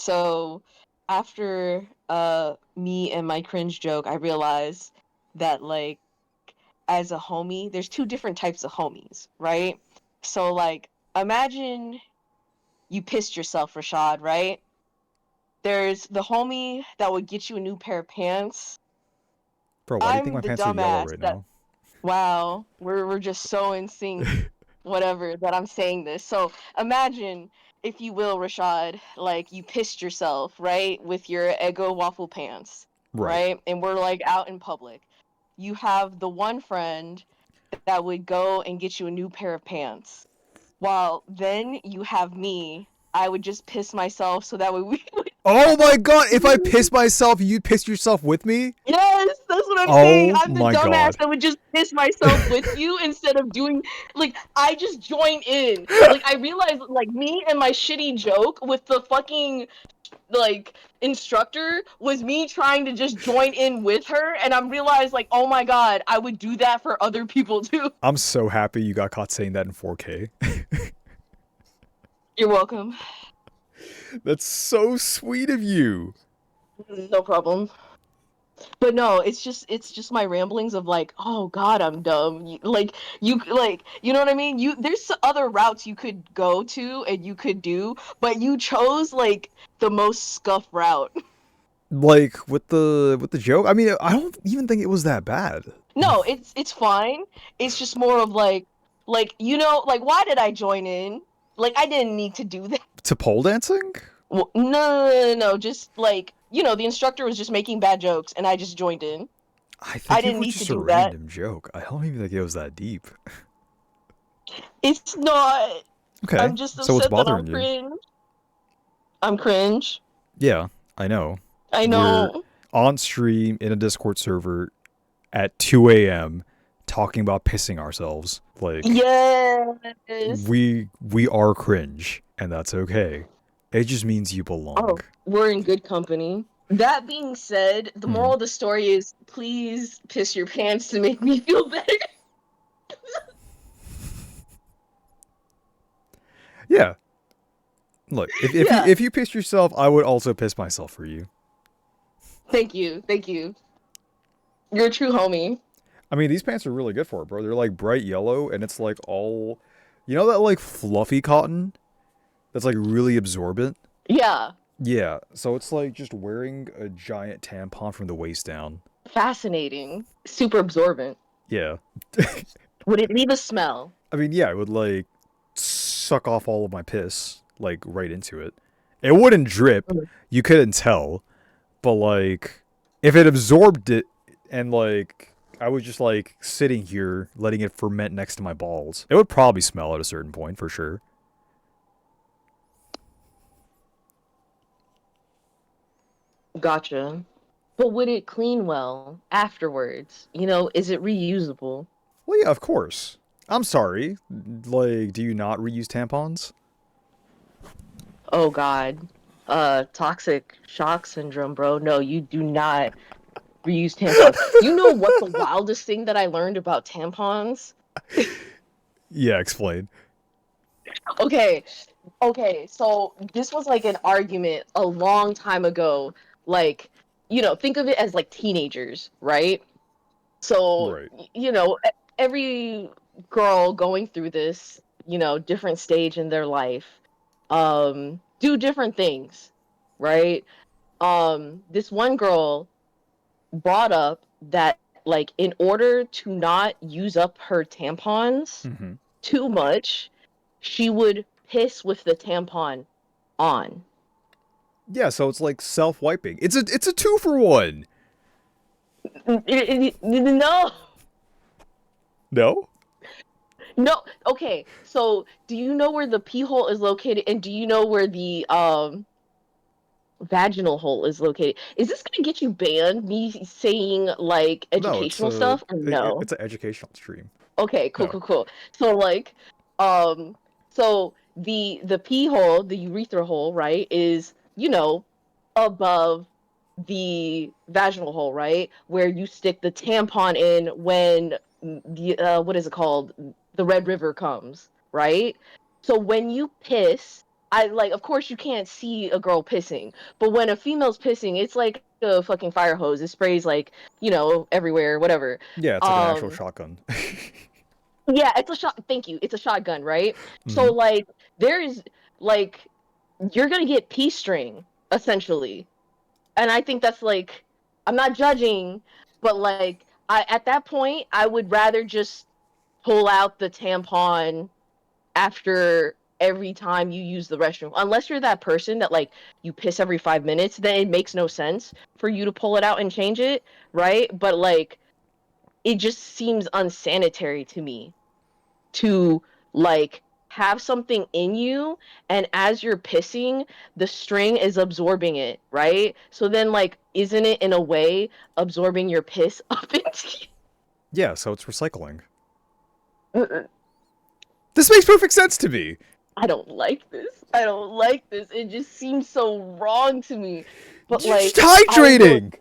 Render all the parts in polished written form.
So after me and my cringe joke, I realized that like as a homie, there's two different types of homies, right? So like imagine you pissed yourself, Rashad, right? There's the homie that would get you a new pair of pants. Bro, why do you think I'm my the pants are yellow dumbass right that now? wow, we're just so in sync, whatever, that I'm saying this. So imagine, if you will, Rashad, like you pissed yourself, right, with your Eggo waffle pants, Right. right? And we're like out in public. You have the one friend that would go and get you a new pair of pants. While then you have me, I would just piss myself so that way we would. Oh my god, if I piss myself, you'd piss yourself with me? Yes, that's what I'm saying. Oh I'm the my dumbass god. that would just piss myself with you instead of doing like I just join in. Like I realized like me and my shitty joke with the fucking like instructor was me trying to just join in with her and I'm realized like oh my god, I would do that for other people too. I'm so happy you got caught saying that in 4K. You're welcome. That's so sweet of you. No problem. But no, it's just my ramblings of like, oh God, I'm dumb. You know what I mean? There's other routes you could go to and you could do, but you chose like the most scuff route. Like with the joke, I mean, I don't even think it was that bad. No, it's fine. It's just more of like like why did I join in? Like I didn't need to do that. To pole dancing? Well, no, just like the instructor was just making bad jokes and I just joined in. I I think it didn't was need to just a do that. random joke. I don't even think it was that deep. It's not. Okay, I'm just so what's upset that I'm bothering you? cringe. I'm cringe. Yeah, I know. I We're know. on stream in a Discord server at 2 a.m. talking about pissing ourselves. Like Yes. we are cringe, and that's okay. It just means you belong. Oh, we're in good company. That being said, the Hmm. moral of the story is please piss your pants to make me feel better. Yeah. Look, if you Yeah. if you piss yourself, I would also piss myself for you. Thank you. Thank you. You're a true homie. I mean, these pants are really good for it, bro. They're like bright yellow, and it's like all, you know that like fluffy cotton that's like really absorbent. Yeah. Yeah, so it's like just wearing a giant tampon from the waist down. Fascinating. Super absorbent. Yeah. Would it leave a smell? I mean, yeah, it would like suck off all of my piss like right into it. It wouldn't drip. Mm. You couldn't tell, but like if it absorbed it and like I was just like sitting here letting it ferment next to my balls, it would probably smell at a certain point for sure. Gotcha. But would it clean well afterwards? Is it reusable? Well, yeah, of course. I'm sorry. Like, do you not reuse tampons? Oh God. Toxic shock syndrome, bro. No, you do not reuse tampons. You know what the wildest thing that I learned about tampons? Yeah, explain. Okay, okay, so this was like an argument a long time ago. Like, think of it as like teenagers, right? So, Right. every girl going through this, different stage in their life, do different things, right? This one girl brought up that like in order to not use up her tampons Mm-hmm. too much, she would piss with the tampon on. Yeah, so it's like self-wiping. It's a two for one. No, No? no. Okay, so do you know where the pee hole is located, and do you know where the vaginal hole is located? Is this gonna get you banned? Me saying like No, educational stuff or no? it's an educational stream. Okay, cool, No. cool, cool. So like, um, so the pee hole, the urethra hole, right, is above the vaginal hole, right, where you stick the tampon in when the what is it called, the Red River comes, right? So when you piss, I like, of course you can't see a girl pissing, but when a female's pissing, it's like a fucking fire hose. It sprays like, everywhere, whatever. Yeah, it's like an actual Um shotgun. yeah, it's a shot, thank you. It's a shotgun, right? So Hmm. like there is like you're going to get pee string essentially. And I think that's like, I'm not judging, but like I at that point I would rather just pull out the tampon after every time you use the restroom. Unless you're that person that like you piss every 5 minutes, then it makes no sense for you to pull it out and change it, right? But like it just seems unsanitary to me to like have something in you, and as you're pissing the string is absorbing it, right? So then like isn't it in a way absorbing your piss up into Yeah, so it's recycling. you? This makes perfect sense to me. I don't like this. I don't like this. It just seems so wrong to me. But You're just like I will hydrating.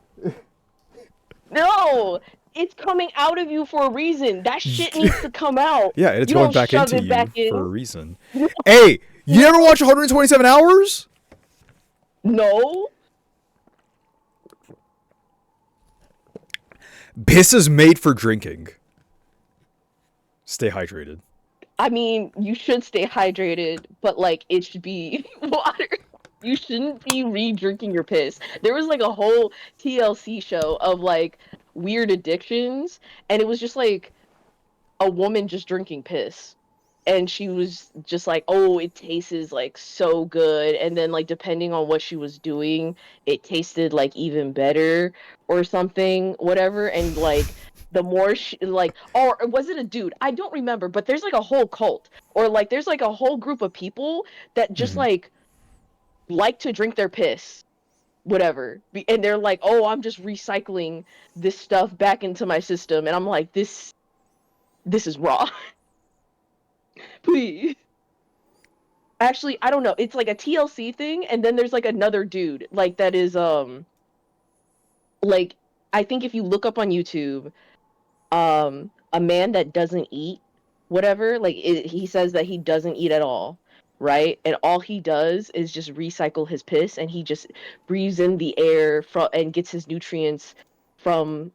no, it's coming out of you for a reason. That shit needs to come out. Yeah, and it's You going don't back shove into it back you for a in. reason. Hey, you ever watch 127 Hours? No. Piss is made for drinking. Stay hydrated. I mean, you should stay hydrated, but like it should be water. You shouldn't be re-drinking your piss. There was like a whole TLC show of like weird addictions, and it was just like a woman just drinking piss. And she was just like, oh, it tastes like so good. And then like depending on what she was doing, it tasted like even better or something, whatever. And like the more she like, or was it a dude? I don't remember, but there's like a whole cult, or like there's like a whole group of people that just Hmm. like to drink their piss, whatever. And they're like, oh, I'm just recycling this stuff back into my system. And I'm like, this is raw. Please. Actually, I don't know. It's like a TLC thing, and then there's like another dude like that is like I think if you look up on YouTube, a man that doesn't eat, whatever, like he says that he doesn't eat at all, right? And all he does is just recycle his piss, and he just breathes in the air from and gets his nutrients from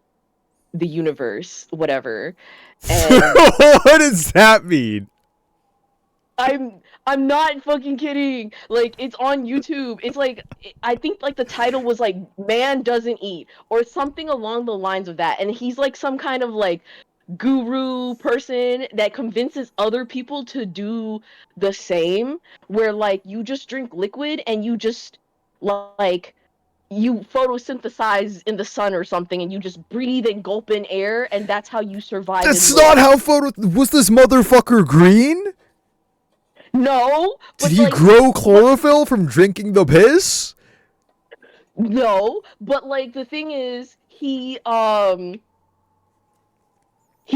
the universe, whatever. And What does that mean? I'm not fucking kidding. Like it's on YouTube. It's like I think like the title was like "Man Doesn't Eat" or something along the lines of that. And he's like some kind of like guru person that convinces other people to do the same, where like you just drink liquid and you just like you photosynthesize in the sun or something, and you just breathe and gulp in air, and that's how you survive and That's not live. how photo. Was this motherfucker green? No, Did but he like grow what chlorophyll from drinking the piss? No, but like the thing is, he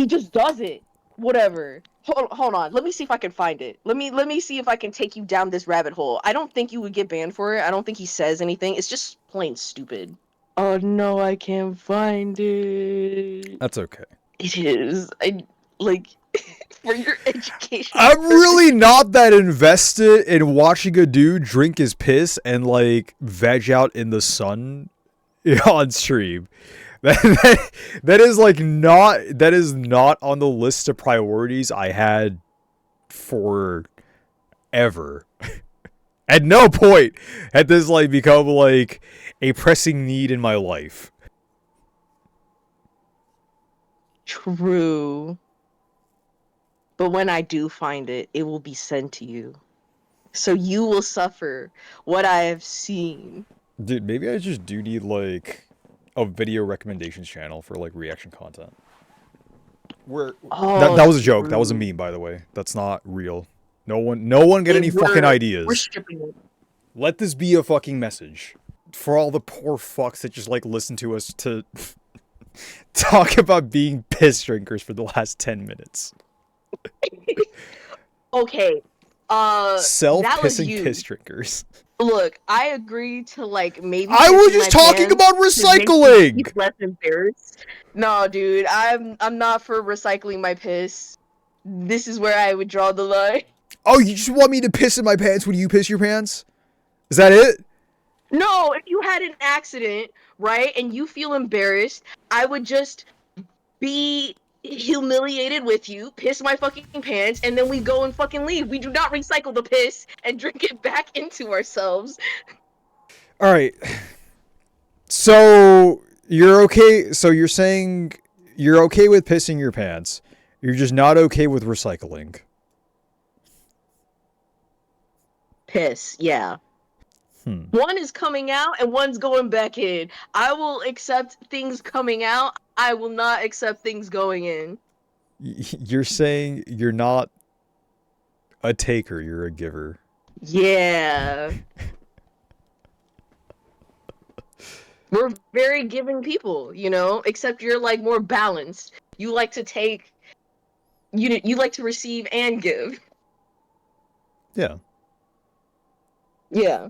just does it. Whatever. Hold on. Let me see if I can find it. Let me see if I can take you down this rabbit hole. I don't think you would get banned for it. I don't think he says anything. It's just plain stupid. Oh no, I can't find it. That's okay. It is. I like for your educational I'm purpose. really not that invested in watching a dude drink his piss and like veg out in the sun on stream. That is like not that is not on the list of priorities I had for ever. At no point had this like become like a pressing need in my life. True. But when I do find it, it will be sent to you. So you will suffer what I have seen. Dude, maybe I just do need like a video recommendations channel for like reaction content. Where that Oh, that was a joke. That was a true. meme, by the way. That's not real. No one get any fucking We're ideas. stripping it. Let this be a fucking message for all the poor fucks that just like listen to us to talk about being piss drinkers for the last 10 minutes. Okay. That was Self-pissing piss you. drinkers. Look, I agree to like maybe I piss was in just my talking pants about to make you feel recycling. less embarrassed. No, dude, I'm not for recycling my piss. This is where I would draw the line. Oh, you just want me to piss in my pants when you piss your pants? Is that it? No, if you had an accident, right, and you feel embarrassed, I would just be humiliated with you, piss my fucking pants, and then we go and fucking leave. We do not recycle the piss and drink it back into ourselves. All right. So you're okay. So you're saying you're okay with pissing your pants. You're just not okay with recycling. Piss, yeah. Hmm. One is coming out and one's going back in. I will accept things coming out. I will not accept things going in. You're saying you're not a taker. You're a giver. Yeah. We're very giving people, you know, except you're like more balanced. You like to take you like to receive and give. Yeah. Yeah.